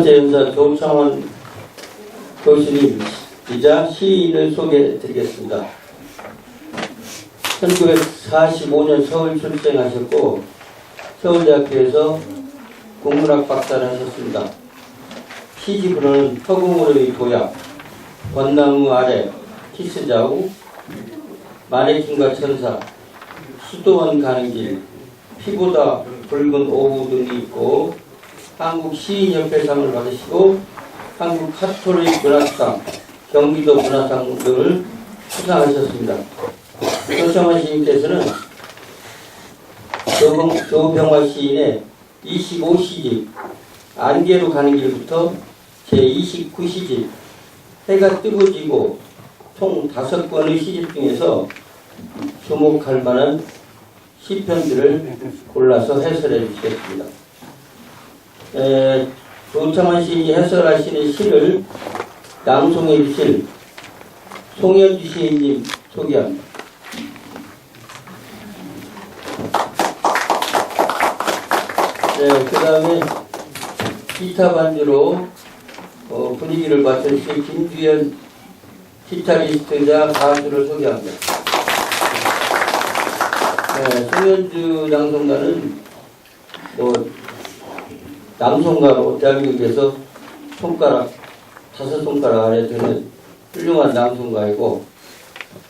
제연사 조창원 교수님이자 시인을 소개해드리겠습니다. 1945년 서울 출생하셨고 서울대학교에서 국문학 박사를 하셨습니다. 시집으로는 허공으로의 도약, 권나무 아래, 키스자우, 마네킹과 천사, 수도원 가는 길, 피보다 붉은 오후 등이 있고 한국 시인협회상을 받으시고 한국 카톨릭 문학상, 경기도 문화상 등을 수상하셨습니다. 조창원 시인께서는 조병화 시인의 25시집 안개로 가는 길부터 제29시집 해가 뜨거지고 총 5권의 시집 중에서 주목할 만한 시편들을 골라서 해설해 주시겠습니다. 조창원 시인이 해설하시는 시를 낭송해 주실 송현주 시인님 소개합니다. 그 다음에 기타 반주로 분위기를 맡으실 김주현 기타리스트자 가수를 소개합니다. 송현주 낭송가는 낭송가로 대한민국에서 5손가락 안에 드는 훌륭한 낭송가이고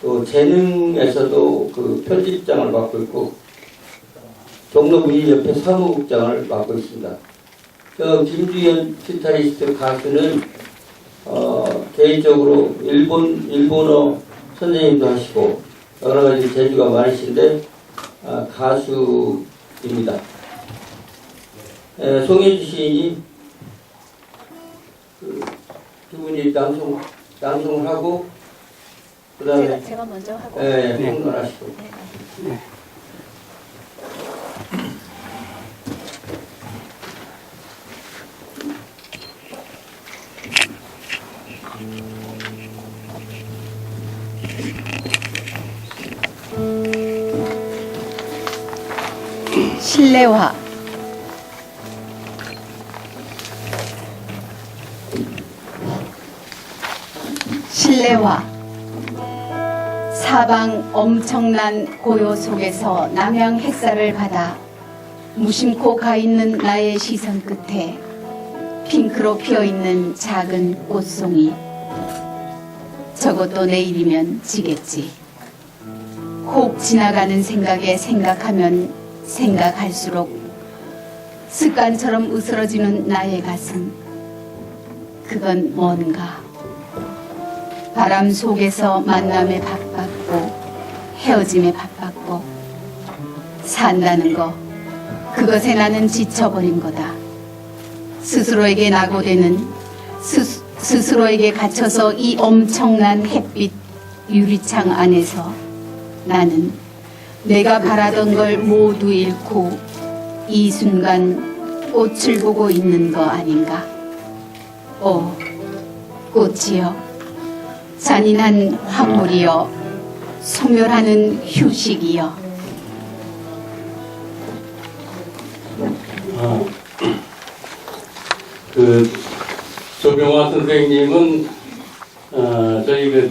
또 재능에서도 그 편집장을 맡고 있고 종로문인협회 사무국장을 맡고 있습니다. 김주현 기타리스트 가수는 개인적으로 일본어 선생님도 하시고 여러 가지 재주가 많으신데 가수입니다. 송현주 시인이 두 분이 낭송을 하고 그 다음에 제가 먼저 하고 평론하시고 네. 실내화. 실내화. 사방 엄청난 고요 속에서 남양 햇살을 받아 무심코 가 있는 나의 시선 끝에 핑크로 피어있는 작은 꽃송이. 저것도 내일이면 지겠지. 혹 지나가는 생각에 생각하면 생각할수록 습관처럼 으스러지는 나의 가슴. 그건 뭔가. 바람 속에서 만남에 바빴고 헤어짐에 바빴고 산다는 거, 그것에 나는 지쳐버린 거다. 스스로에게 낙오되는, 스스로에게 갇혀서 이 엄청난 햇빛 유리창 안에서 나는 내가 바라던 걸 모두 잃고 이 순간 꽃을 보고 있는 거 아닌가. 오, 꽃이여, 잔인한 화물이여, 소멸하는 휴식이여. 조병화 선생님은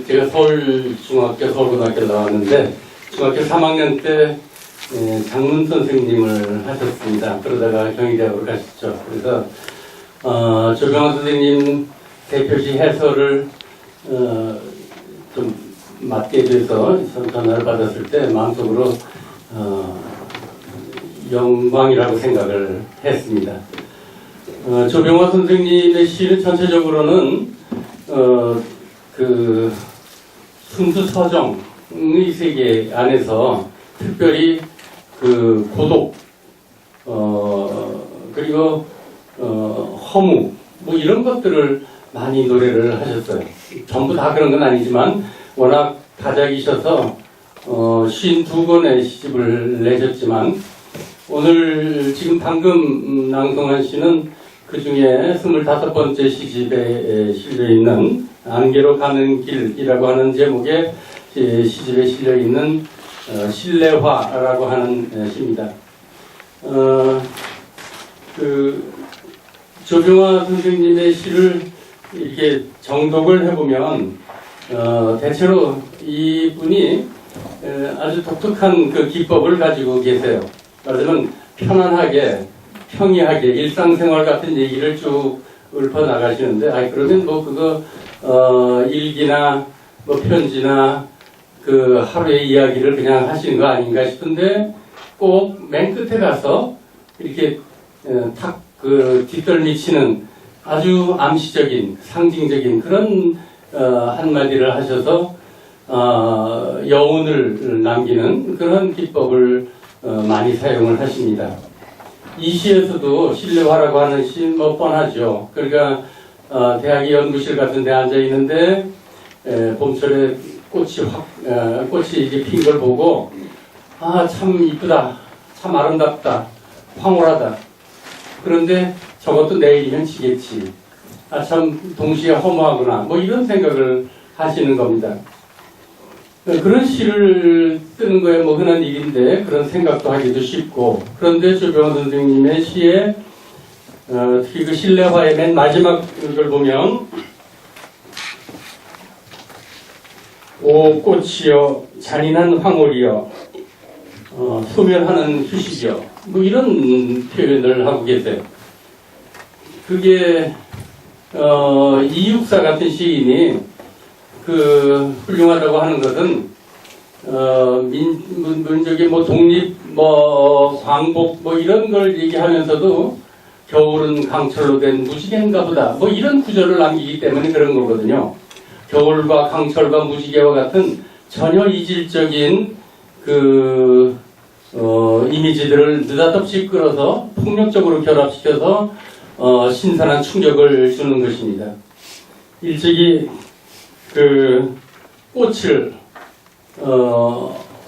제가 서울중학교, 서울고등학교 나왔는데 중학교 3학년 때 장문 선생님을 하셨습니다. 그러다가 경희대학으로 가셨죠. 그래서 조병화 선생님 대표시 해설을 좀 맡게 돼서 전화를 받았을 때 마음속으로 영광이라고 생각을 했습니다. 조병화 선생님의 시는 전체적으로는 그 순수서정의 세계 안에서 특별히 그 고독 그리고 허무 뭐 이런 것들을 많이 노래를 하셨어요. 전부 다 그런 건 아니지만 워낙 다작이셔서 52권의 시집을 내셨지만 오늘 지금 방금 낭송한 시는 그 중에 25번째 시집에 실려있는 안개로 가는 길이라고 하는 제목의 시집에 실려있는 실내화라고 하는 시입니다. 조병화 선생님의 시를 이렇게 정독을 해보면 대체로 이분이 아주 독특한 그 기법을 가지고 계세요. 말하자면 편안하게, 평이하게 일상생활 같은 얘기를 쭉 읊어 나가시는데, 그러면 뭐 그거 일기나 뭐 편지나 그 하루의 이야기를 그냥 하시는 거 아닌가 싶은데, 꼭 맨 끝에 가서 이렇게 탁 그 뒷덜미 치는 아주 암시적인, 상징적인 그런 한마디를 하셔서 여운을 남기는 그런 기법을 많이 사용을 하십니다. 이 시에서도 실내화라고 하는 시 뭐 뻔하죠. 그러니까 대학의 연구실 같은 데 앉아 있는데 봄철에 꽃이 이게 핀 걸 보고 참 이쁘다, 참 아름답다, 황홀하다. 그런데 저것도 내일이면 지겠지. 참 동시에 허무하구나. 뭐 이런 생각을 하시는 겁니다. 그런 시를 쓰는 거에 뭐 흔한 일인데 그런 생각도 하기도 쉽고, 그런데 조병화 선생님의 시에 특히 그 실내화의 맨 마지막 걸 보면 오 꽃이여 잔인한 황홀이여 소멸하는 휴식이여, 뭐 이런 표현을 하고 계세요. 그게 이육사 같은 시인이 그 훌륭하다고 하는 것은 민족의 뭐 독립, 뭐 광복, 뭐 이런 걸 얘기하면서도 겨울은 강철로 된 무지개인가 보다, 뭐 이런 구절을 남기기 때문에 그런 거거든요. 겨울과 강철과 무지개와 같은 전혀 이질적인 그 이미지들을 느닷없이 끌어서 폭력적으로 결합시켜서 신선한 충격을 주는 것입니다. 일찍이 그 꽃을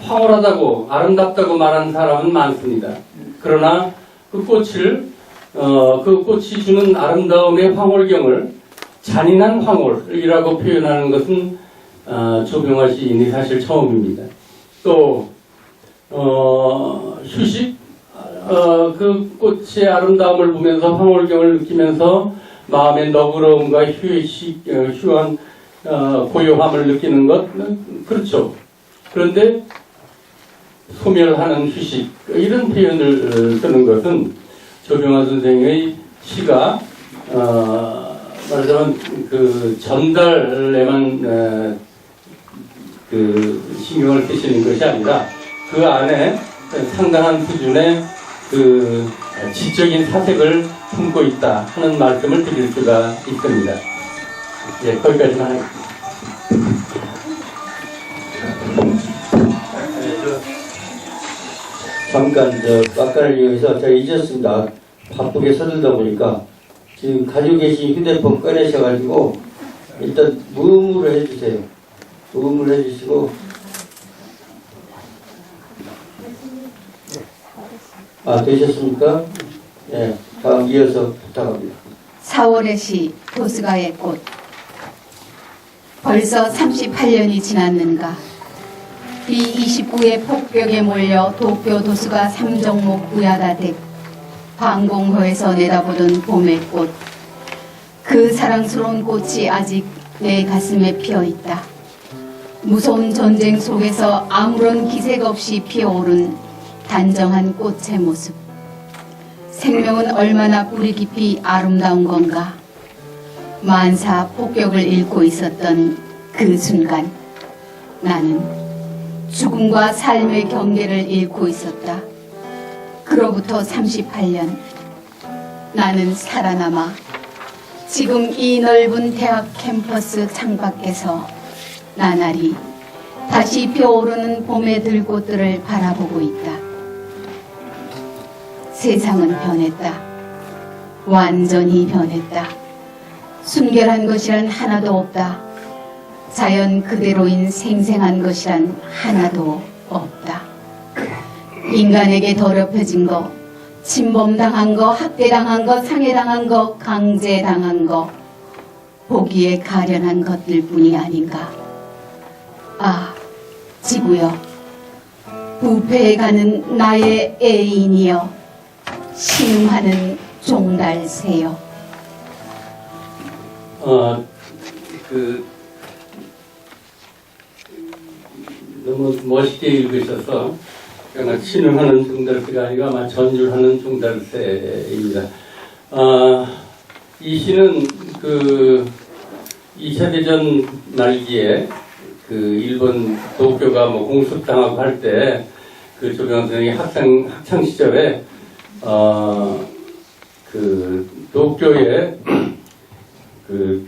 황홀하다고 아름답다고 말하는 사람은 많습니다. 그러나 그 꽃을 그 꽃이 주는 아름다움의 황홀경을 잔인한 황홀이라고 표현하는 것은 조병화 시인이 사실 처음입니다. 또 휴식, 그 꽃의 아름다움을 보면서 황홀경을 느끼면서 마음의 너그러움과 휴한 고요함을 느끼는 것, 그렇죠. 그런데 소멸하는 휴식, 이런 표현을 쓰는 것은 조병화 선생의 시가 말하자면 그 전달에만 그 신경을 쓰시는 것이 아니라 그 안에 상당한 수준의 그 지적인 사색을 품고 있다 하는 말씀을 드릴 수가 있습니다. 예, 거기까지만 하겠습니다. 잠깐 아까를 이용해서 제가 잊었습니다. 바쁘게 서둘다 보니까 지금 가지고 계신 휴대폰 꺼내셔가지고 일단 무음으로 해주세요. 무음으로 해주시고 되셨습니까? 네, 다음 이어서 부탁합니다. 4월의 시 도스가의 꽃. 벌써 38년이 지났는가. B29의 폭격에 몰려 도쿄 도수가 3종목 우야다댁 방공호에서 내다보던 봄의 꽃. 그 사랑스러운 꽃이 아직 내 가슴에 피어있다. 무서운 전쟁 속에서 아무런 기색 없이 피어오른 단정한 꽃의 모습. 생명은 얼마나 뿌리 깊이 아름다운 건가. 만사 폭격을 잃고 있었던 그 순간 나는 죽음과 삶의 경계를 잃고 있었다. 그로부터 38년 나는 살아남아 지금 이 넓은 대학 캠퍼스 창밖에서 나날이 다시 피어오르는 봄의 들꽃들을 바라보고 있다. 세상은 변했다. 완전히 변했다. 순결한 것이란 하나도 없다. 자연 그대로인 생생한 것이란 하나도 없다. 인간에게 더럽혀진 거, 침범당한 거, 학대당한 거, 상해당한 거, 강제당한 거, 보기에 가련한 것들 뿐이 아닌가. 지구여, 부패해가는 나의 애인이여, 신음하는 종달새여. 너무 멋있게 읽으셔서 그냥 신음하는 종달새가 아니라 아마 전율하는 종달새입니다. 이 시는 2차 대전 말기에 일본 도쿄가 공습당하고 할 때 조병헌 선생이 학창 시절에 도쿄에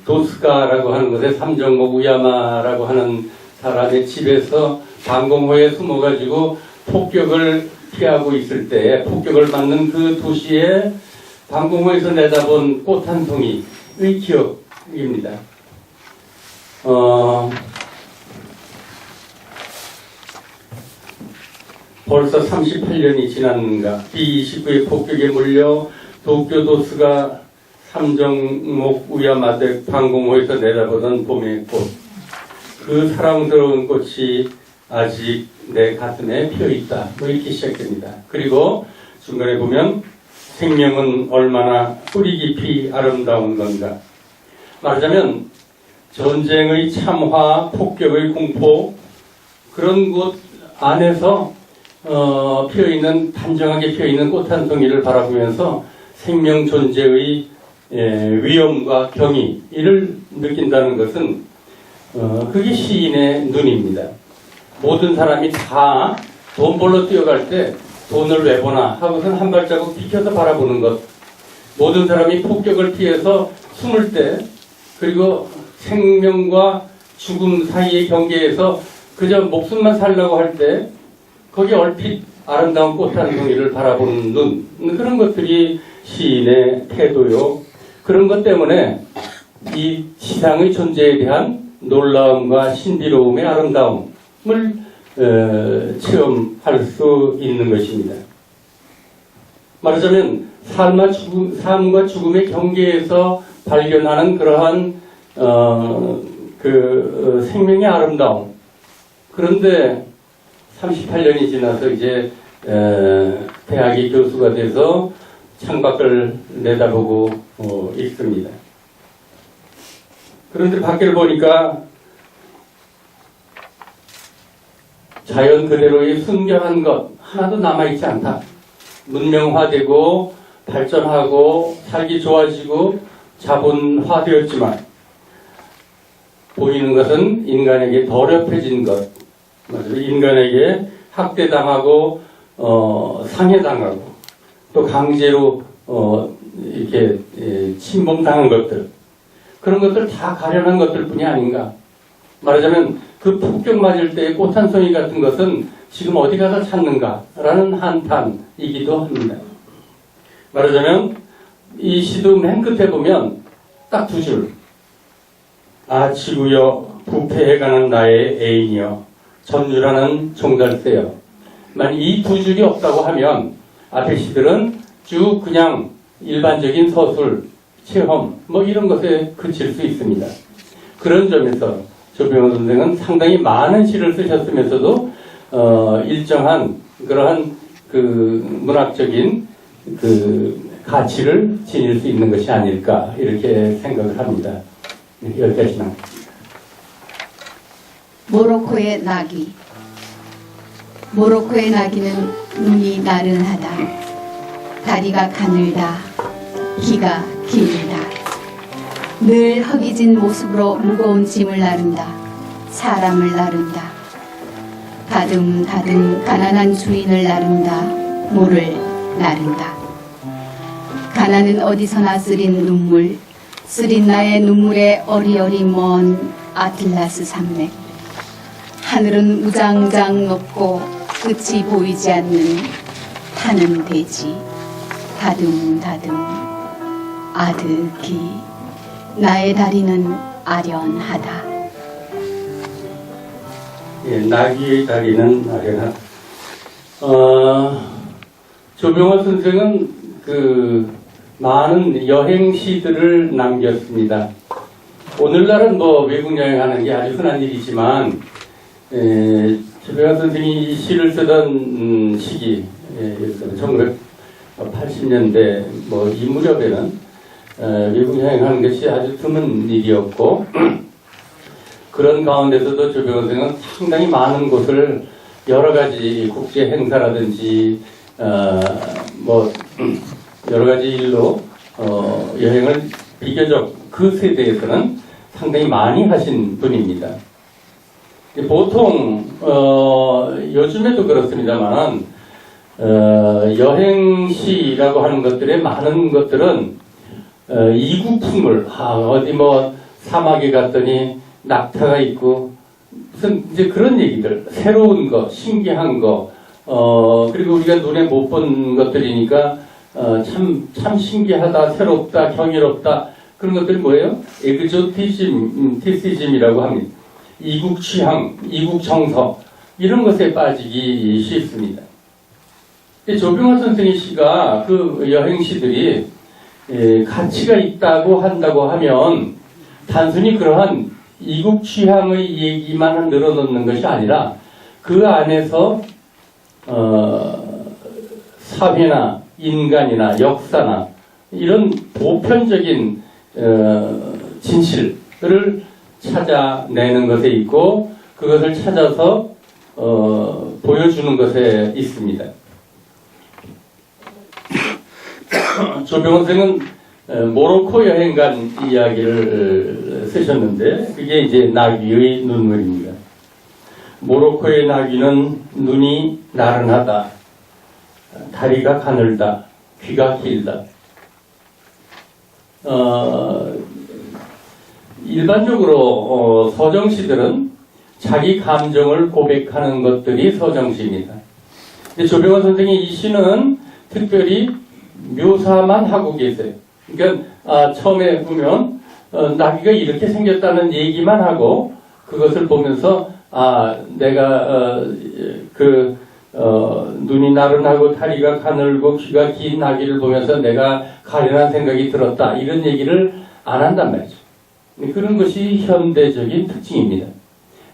도스가라고 하는 곳에 삼정목 우야마라고 하는 사람의 집에서 방공호에 숨어가지고 폭격을 피하고 있을 때 폭격을 맞는 그 도시에 방공호에서 내다본 꽃 한 송이의 기억입니다. 벌써 38년이 지났는가. B-29의 폭격에 몰려 도쿄 도스가 삼정목 우야마대 방공호에서 내다보던 봄의 꽃. 그 사랑스러운 꽃이 아직 내 가슴에 피어있다. 이렇게 시작됩니다. 그리고 중간에 보면 생명은 얼마나 뿌리 깊이 아름다운 건가. 말하자면 전쟁의 참화, 폭격의 공포, 그런 곳 안에서 피어있는, 단정하게 피어있는 꽃 한 송이를 바라보면서 생명 존재의 위험과 경이, 이를 느낀다는 것은 그게 시인의 눈입니다. 모든 사람이 다 돈 벌러 뛰어갈 때 돈을 왜 보나 하고선 한 발자국 비켜서 바라보는 것. 모든 사람이 폭격을 피해서 숨을 때, 그리고 생명과 죽음 사이의 경계에서 그저 목숨만 살려고 할 때 거기 얼핏 아름다운 꽃 한 송이를 바라보는 눈, 그런 것들이 시인의 태도요. 그런 것 때문에 이 지상의 존재에 대한 놀라움과 신비로움의 아름다움을 체험할 수 있는 것입니다. 말하자면 삶과 죽음의 경계에서 발견하는 그러한 생명의 아름다움. 그런데 38년이 지나서 이제 대학의 교수가 돼서 창밖을 내다보고 있습니다. 그런데 밖을 보니까 자연 그대로의 순결한 것 하나도 남아있지 않다. 문명화되고 발전하고 살기 좋아지고 자본화되었지만 보이는 것은 인간에게 더럽혀진 것, 인간에게 학대당하고 상해당하고 또 강제로 이렇게 침범당한 것들, 그런 것들 다 가련한 것들뿐이 아닌가. 말하자면 그 폭격 맞을 때의 꽃 한 송이 같은 것은 지금 어디 가서 찾는가라는 한탄이기도 합니다. 말하자면 이 시도 맨 끝에 보면 딱 두 줄. 아 지구여 부패해가는 나의 애인이여 전율하는 종달새여. 만약 이 두 줄이 없다고 하면 앞에 시들은 쭉 그냥 일반적인 서술, 체험 이런 것에 그칠 수 있습니다. 그런 점에서 조병헌 선생은 상당히 많은 시를 쓰셨으면서도 일정한 그러한 문학적인 가치를 지닐 수 있는 것이 아닐까 이렇게 생각을 합니다. 여기까지만. 모로코의 나귀. 모로코의 나귀는 눈이 나른하다. 다리가 가늘다. 귀가 길다. 늘 허기진 모습으로 무거운 짐을 나른다. 사람을 나른다. 다듬다듬 가난한 주인을 나른다. 모를 나른다. 가난은 어디서나 쓰린 눈물, 쓰린 나의 눈물에 어리어리 먼 아틀라스 산맥. 하늘은 우장우장 높고 끝이 보이지 않는 타는 돼지. 다듬다듬 아득히 나의 다리는 아련하다. 예, 나귀의 다리는 아련하다. 조병헌 선생은 많은 여행 시들을 남겼습니다. 오늘날은 외국 여행하는 게 아주 흔한 일이지만 조병헌 선생이 시를 쓰던 시기, 1980년대 이 무렵에는 미국 여행하는 것이 아주 드문 일이었고 그런 가운데서도 조병호 선생은 상당히 많은 곳을 여러 가지 국제 행사라든지 뭐 여러 가지 일로 여행을 비교적 그 세대에서는 상당히 많이 하신 분입니다. 보통 요즘에도 그렇습니다만 여행시라고 하는 것들의 많은 것들은 이국풍물 어디 뭐 사막에 갔더니 낙타가 있고 무슨 이제 그런 얘기들 새로운 거 신기한 거 그리고 우리가 눈에 못 본 것들이니까 참 신기하다 새롭다 경이롭다 그런 것들이 뭐예요? 에그조티즘이라고 합니다. 이국 취향, 이국 정서 이런 것에 빠지기 쉽습니다. 조병호 선생의 시가 그 여행시들이 가치가 있다고 한다고 하면 단순히 그러한 이국 취향의 얘기만 늘어놓는 것이 아니라 그 안에서 사회나 인간이나 역사나 이런 보편적인 진실을 찾아내는 것에 있고 그것을 찾아서 보여주는 것에 있습니다. 조병호 선생은 모로코 여행 간 이야기를 쓰셨는데 그게 이제 나귀의 눈물입니다. 모로코의 나귀는 눈이 나른하다, 다리가 가늘다, 귀가 길다. 일반적으로 서정시들은 자기 감정을 고백하는 것들이 서정시입니다. 근데 조병호 선생의 이 시는 특별히 묘사만 하고 계세요. 그러니까 처음에 보면 나귀가 이렇게 생겼다는 얘기만 하고 그것을 보면서 내가 눈이 나른하고 다리가 가늘고 귀가 긴 나귀를 보면서 내가 가련한 생각이 들었다 이런 얘기를 안 한단 말이죠. 그런 것이 현대적인 특징입니다.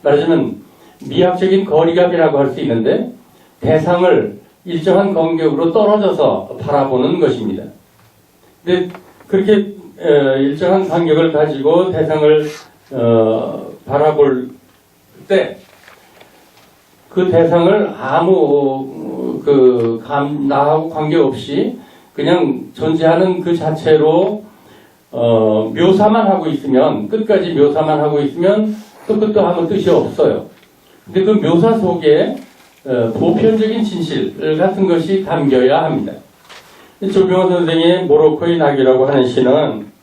말하자면 미학적인 거리감이라고 할 수 있는데 대상을 일정한 간격으로 떨어져서 바라보는 것입니다. 근데 그렇게 일정한 간격을 가지고 대상을 바라볼 때 그 대상을 아무 나하고 관계없이 그냥 존재하는 그 자체로 묘사만 하고 있으면 끝까지 묘사만 하고 있으면 또 끝도 아무 뜻이 없어요. 근데 그 묘사 속에 보편적인 진실 같은 것이 담겨야 합니다. 조병호 선생의 모로코의 나귀라고 하는 시는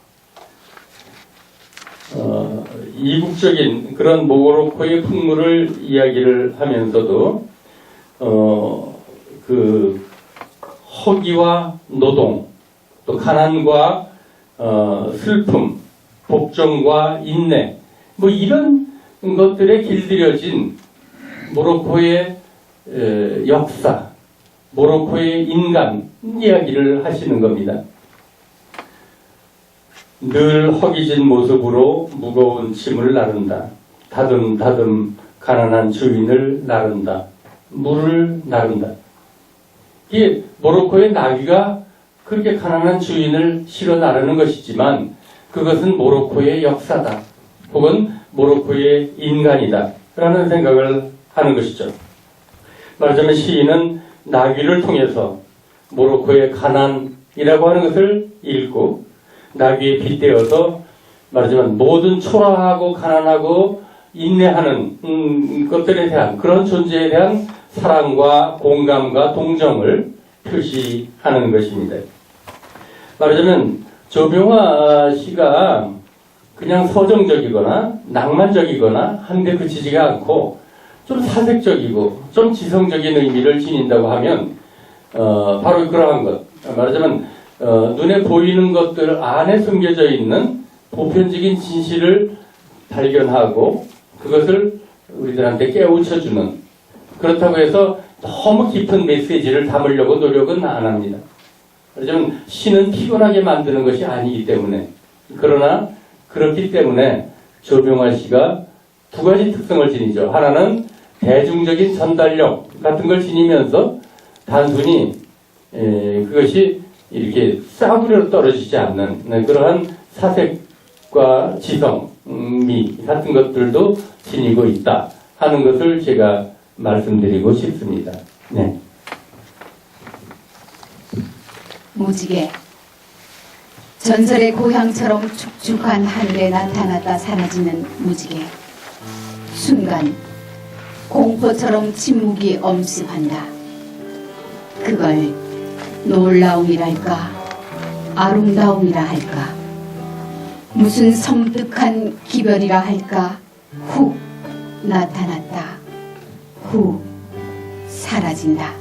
이국적인 그런 모로코의 풍물을 이야기를 하면서도 그 허기와 노동, 또 가난과 슬픔, 복종과 인내, 뭐 이런 것들에 길들여진 모로코의 역사, 모로코의 인간 이야기를 하시는 겁니다. 늘 허기진 모습으로 무거운 짐을 나른다. 다듬다듬 가난한 주인을 나른다. 물을 나른다. 이게 모로코의 나귀가 그렇게 가난한 주인을 실어 나르는 것이지만 그것은 모로코의 역사다. 혹은 모로코의 인간이다. 라는 생각을 하는 것이죠. 말하자면 시인은 나귀를 통해서 모로코의 가난이라고 하는 것을 읽고 나귀에 빗대어서 말하자면 모든 초라하고 가난하고 인내하는 것들에 대한 그런 존재에 대한 사랑과 공감과 동정을 표시하는 것입니다. 말하자면 조병호 시가 그냥 서정적이거나 낭만적이거나 한데 그치지가 않고 좀 사색적이고 좀 지성적인 의미를 지닌다고 하면 바로 그러한 것. 말하자면 눈에 보이는 것들 안에 숨겨져 있는 보편적인 진실을 발견하고 그것을 우리들한테 깨우쳐주는 그렇다고 해서 너무 깊은 메시지를 담으려고 노력은 안 합니다. 말하자면 시는 피곤하게 만드는 것이 아니기 때문에 그러나 그렇기 때문에 조병호 씨가 두 가지 특성을 지니죠. 하나는 대중적인 전달력 같은 걸 지니면서 단순히 그것이 이렇게 싸구려 떨어지지 않는 그러한 사색과 지성미 같은 것들도 지니고 있다 하는 것을 제가 말씀드리고 싶습니다. 네. 무지개. 전설의 고향처럼 축축한 하늘에 나타났다 사라지는 무지개. 순간 공포처럼 침묵이 엄습한다. 그걸 놀라움이랄까 아름다움이라 할까 무슨 섬뜩한 기별이라 할까 훅 나타났다. 후 사라진다.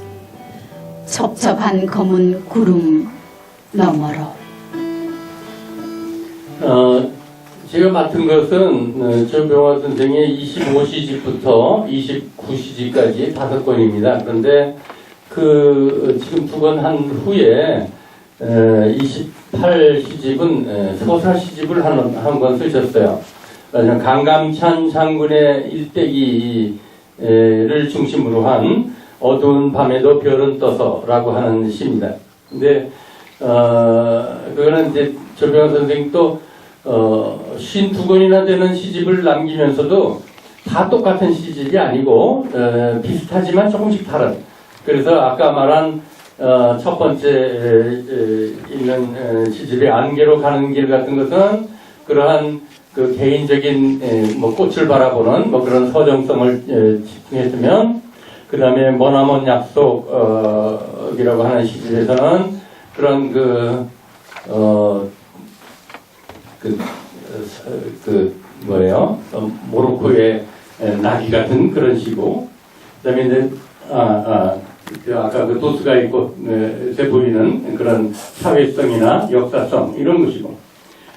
첩첩한 검은 구름 너머로. 제가 맡은 것은 조병화 선생의 25시집부터 29시집까지 5권입니다. 그런데 지금 2권 한 후에 28시집은 소설 시집을 한 권 쓰셨어요. 강감찬 장군의 일대기를 중심으로 한 어두운 밤에도 별은 떠서라고 하는 시입니다. 근데 그거는 이제 조병화 선생도 52권이나 되는 시집을 남기면서도 다 똑같은 시집이 아니고 비슷하지만 조금씩 다른. 그래서 아까 말한 첫 번째 있는 시집의 안개로 가는 길 같은 것은 그러한 그 개인적인 뭐 꽃을 바라보는 뭐 그런 서정성을 집중했으면, 그 다음에 머나먼 약속이라고 하는 시집에서는 그런 모로코의 나귀 같은 그런 시고, 그 다음에 이제 아까 그 도스가 있고 보이는 그런 사회성이나 역사성 이런 것이고,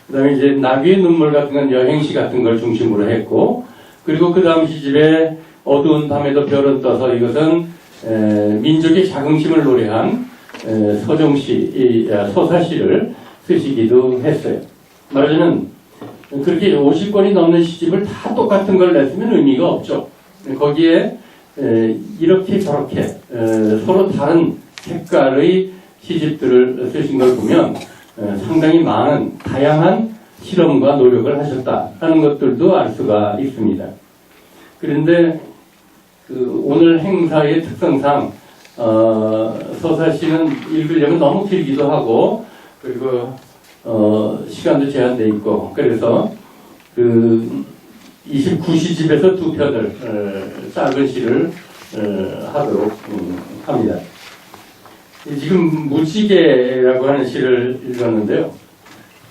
그 다음에 이제 나귀의 눈물 같은 건 여행시 같은 걸 중심으로 했고, 그리고 그 다음 시집에 어두운 밤에도 별은 떠서 이것은 민족의 자긍심을 노래한 서정시, 소사시를 쓰시기도 했어요. 말하자면 그렇게 50권이 넘는 시집을 다 똑같은 걸 냈으면 의미가 없죠. 거기에 이렇게 저렇게 서로 다른 색깔의 시집들을 쓰신 걸 보면 상당히 많은 다양한 실험과 노력을 하셨다는 것들도 알 수가 있습니다. 그런데 오늘 행사의 특성상 서사시는 읽으려면 너무 길기도 하고, 그리고 시간도 제한되어 있고, 그래서 29시집에서 2편을 짧은 시를 하도록 합니다. 지금 무지개라고 하는 시를 읽었는데요.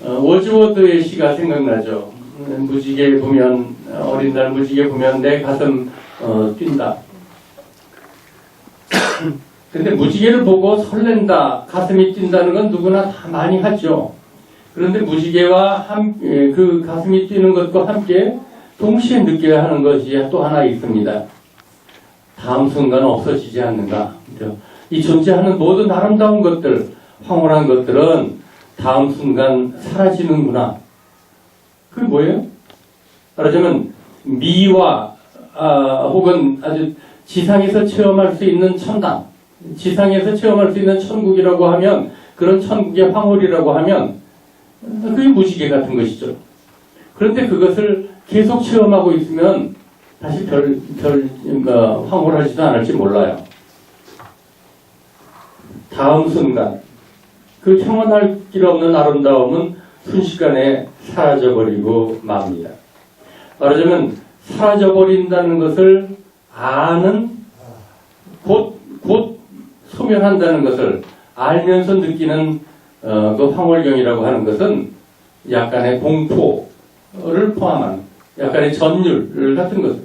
워즈워드의 시가 생각나죠. 무지개 보면, 어린 날 무지개 보면 내 가슴 뛴다. 근데 무지개를 보고 설렌다, 가슴이 뛴다는 건 누구나 다 많이 하죠. 그런데 무지개와 그 가슴이 뛰는 것과 함께 동시에 느껴야 하는 것이 또 하나 있습니다. 다음 순간 없어지지 않는가. 이 존재하는 모든 아름다운 것들, 황홀한 것들은 다음 순간 사라지는구나. 그게 뭐예요? 말하자면 미와 혹은 아주 지상에서 체험할 수 있는 천당, 지상에서 체험할 수 있는 천국이라고 하면, 그런 천국의 황홀이라고 하면 그게 무지개 같은 것이죠. 그런데 그것을 계속 체험하고 있으면 다시 황홀하지도 않을지 몰라요. 다음 순간 그 평온할 길 없는 아름다움은 순식간에 사라져버리고 맙니다. 말하자면 사라져버린다는 것을 아는, 곧 소멸한다는 것을 알면서 느끼는 그 황홀경이라고 하는 것은 약간의 공포를 포함한 약간의 전율 같은 것을,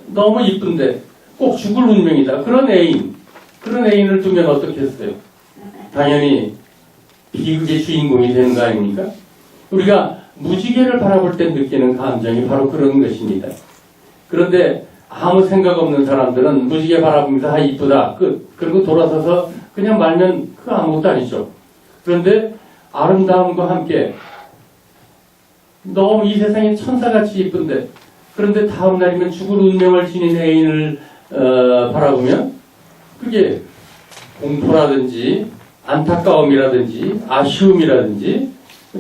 너무 이쁜데 꼭 죽을 운명이다, 그런 애인을 두면 어떻겠어요? 당연히 비극의 주인공이 되는 거 아닙니까? 우리가 무지개를 바라볼 때 느끼는 감정이 바로 그런 것입니다. 그런데 아무 생각 없는 사람들은 무지개 바라보면서 이쁘다 끝, 그리고 돌아서서 그냥 말면 그 아무것도 아니죠. 그런데 아름다움과 함께 너무 이 세상에 천사같이 이쁜데, 그런데 다음 날이면 죽을 운명을 지닌 애인을 바라보면 그게 공포라든지 안타까움이라든지 아쉬움이라든지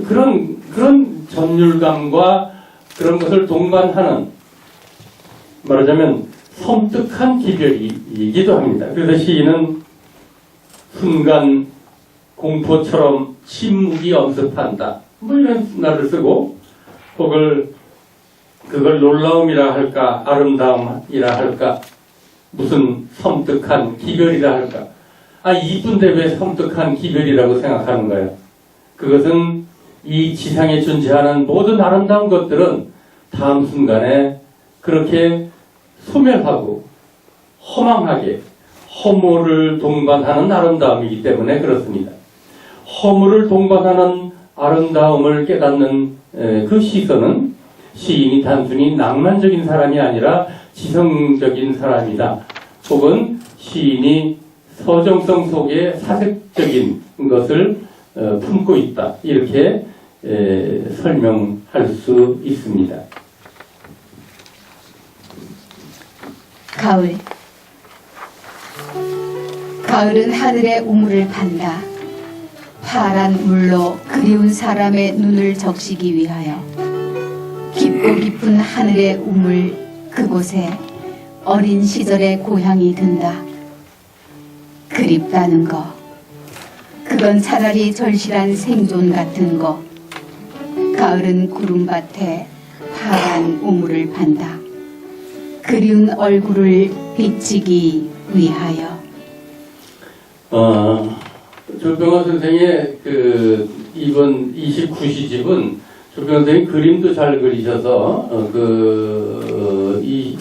그런 전율감과 그런 것을 동반하는, 말하자면 섬뜩한 기별이기도 합니다. 그래서 시인은 순간 공포처럼 침묵이 엄습한다, 뭐 이런 말을 쓰고, 그걸 놀라움이라 할까, 아름다움이라 할까, 무슨 섬뜩한 기별이라 할까. 이쁜데 왜 섬뜩한 기별이라고 생각하는 거예요? 그것은 이 지상에 존재하는 모든 아름다운 것들은 다음 순간에 그렇게 소멸하고 허망하게 허물을 동반하는 아름다움이기 때문에 그렇습니다. 허물을 동반하는 아름다움을 깨닫는 그 시선은 시인이 단순히 낭만적인 사람이 아니라 지성적인 사람이다, 혹은 시인이 서정성 속에 사색적인 것을 품고 있다, 이렇게 설명할 수 있습니다. 가을. 가을은 하늘의 우물을 판다. 파란 물로 그리운 사람의 눈을 적시기 위하여 깊고 깊은 하늘의 우물, 그곳에 어린 시절의 고향이 든다. 그립다는 거, 그건 차라리 절실한 생존 같은 거. 가을은 구름밭에 파란 우물을 판다. 그리운 얼굴을 비치기 위하여. 조병호 선생의 이번 29시집은 조병호 선생이 그림도 잘 그리셔서 이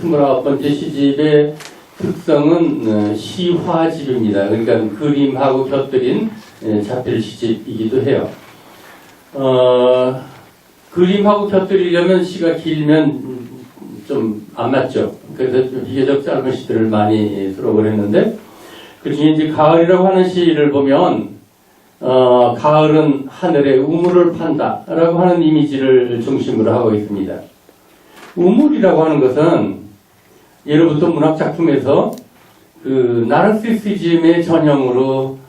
29번째 시집의 특성은 시화집입니다. 그러니까 그림하고 곁들인 자필 시집이기도 해요. 그림하고 곁들이려면 시가 길면 좀 안 맞죠. 그래서 비교적 짧은 시들을 많이 수록을 했는데, 그 중에 이제 가을이라고 하는 시를 보면, 가을은 하늘에 우물을 판다라고 하는 이미지를 중심으로 하고 있습니다. 우물이라고 하는 것은 예로부터 문학 작품에서 나르시시즘의 전형으로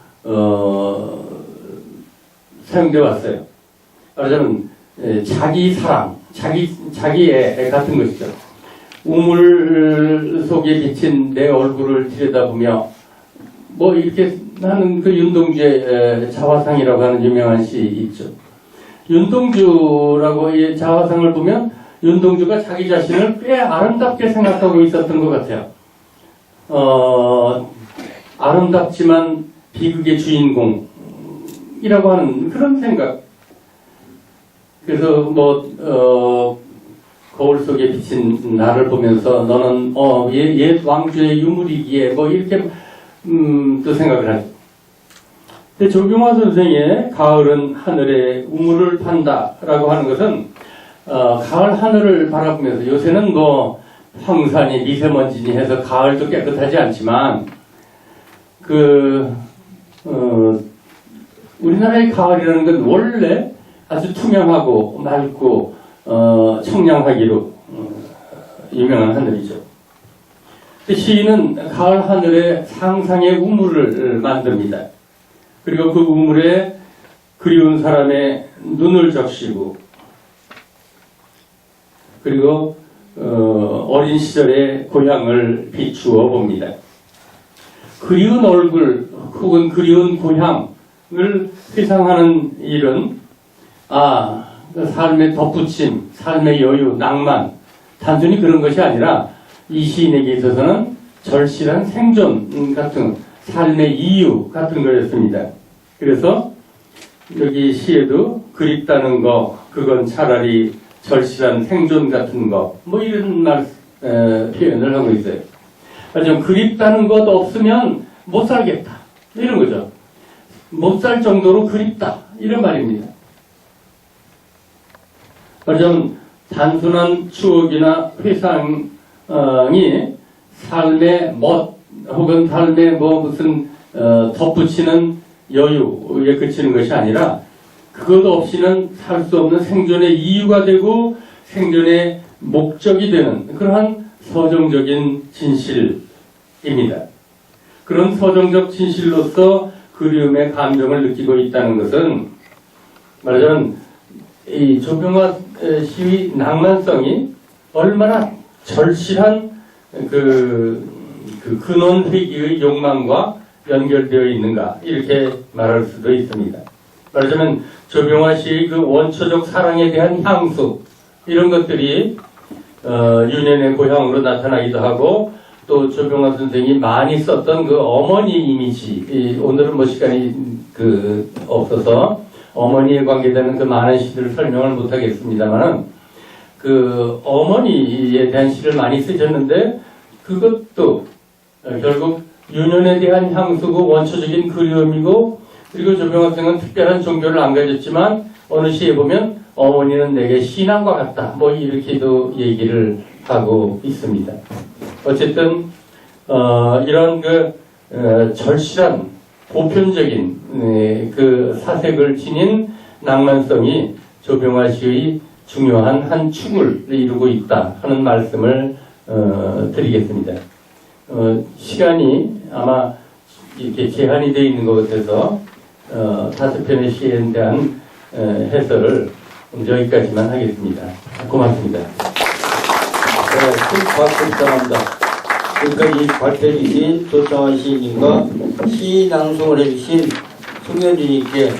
사용되어 왔어요. 말하자면 자기 사랑, 자기 애 같은 것이죠. 우물 속에 비친 내 얼굴을 들여다보며 뭐 이렇게 하는 그 윤동주의 자화상이라고 하는 유명한 시 있죠. 윤동주라고 이 자화상을 보면 윤동주가 자기 자신을 꽤 아름답게 생각하고 있었던 것 같아요. 아름답지만 비극의 주인공이라고 하는 그런 생각. 그래서 거울 속에 비친 나를 보면서 너는 옛 왕조의 유물이기에 뭐 이렇게 또 생각을 하죠. 근데 조병화 선생의 가을은 하늘에 우물을 판다라고 하는 것은 가을 하늘을 바라보면서, 요새는 뭐 황산이 미세먼지니 해서 가을도 깨끗하지 않지만 우리나라의 가을이라는 건 원래 아주 투명하고 맑고 청량하기로 유명한 하늘이죠. 시인은 가을 하늘에 상상의 우물을 만듭니다. 그리고 그 우물에 그리운 사람의 눈을 적시고, 그리고 어린 시절의 고향을 비추어 봅니다. 그리운 얼굴 혹은 그리운 고향을 회상하는 일은 삶의 덧붙임, 삶의 여유, 낭만, 단순히 그런 것이 아니라 이 시인에게 있어서는 절실한 생존 같은 삶의 이유 같은 거였습니다. 그래서 여기 시에도 그립다는 거, 그건 차라리 절실한 생존 같은 거, 뭐 이런 표현을 하고 있어요. 좀 그립다는 것 없으면 못 살겠다, 이런 거죠. 못 살 정도로 그립다, 이런 말입니다. 말하자면 단순한 추억이나 회상이 삶의 멋 혹은 삶의 무슨 덧붙이는 여유에 그치는 것이 아니라, 그것 없이는 살 수 없는 생존의 이유가 되고 생존의 목적이 되는 그러한 서정적인 진실입니다. 그런 서정적 진실로서 그리움의 감정을 느끼고 있다는 것은 말하자면 이 조병화 시의 낭만성이 얼마나 절실한 그 근원 회귀의 욕망과 연결되어 있는가 이렇게 말할 수도 있습니다. 말하자면 조병화 시의 그 원초적 사랑에 대한 향수 이런 것들이 윤현의 고향으로 나타나기도 하고 또 조병화 선생이 많이 썼던 그 어머니 이미지 오늘은 뭐 시간이 없어서 어머니에 관계되는 그 많은 시들을 설명을 못하겠습니다만은 그 어머니에 대한 시를 많이 쓰셨는데 그것도 결국 윤현에 대한 향수고 원초적인 그리움이고 그리고 조병화 선생은 특별한 종교를 안 가졌지만 어느 시에 보면 어머니는 내게 신앙과 같다 뭐 이렇게도 얘기를 하고 있습니다. 어쨌든 이런 절실한 보편적인 그 사색을 지닌 낭만성이 조병화 시의 중요한 한 축을 이루고 있다 하는 말씀을 드리겠습니다. 시간이 아마 이렇게 제한이 되어 있는 것 같아서 5편의 시에 대한 해설을 여기까지만 하겠습니다. 고맙습니다. 큰 박수 부탁합니다. 지금까지 발표해 주신 조창환 시인님과 시 낭송을 해주신 송현주님께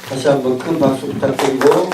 다시 한번 큰 박수 부탁드리고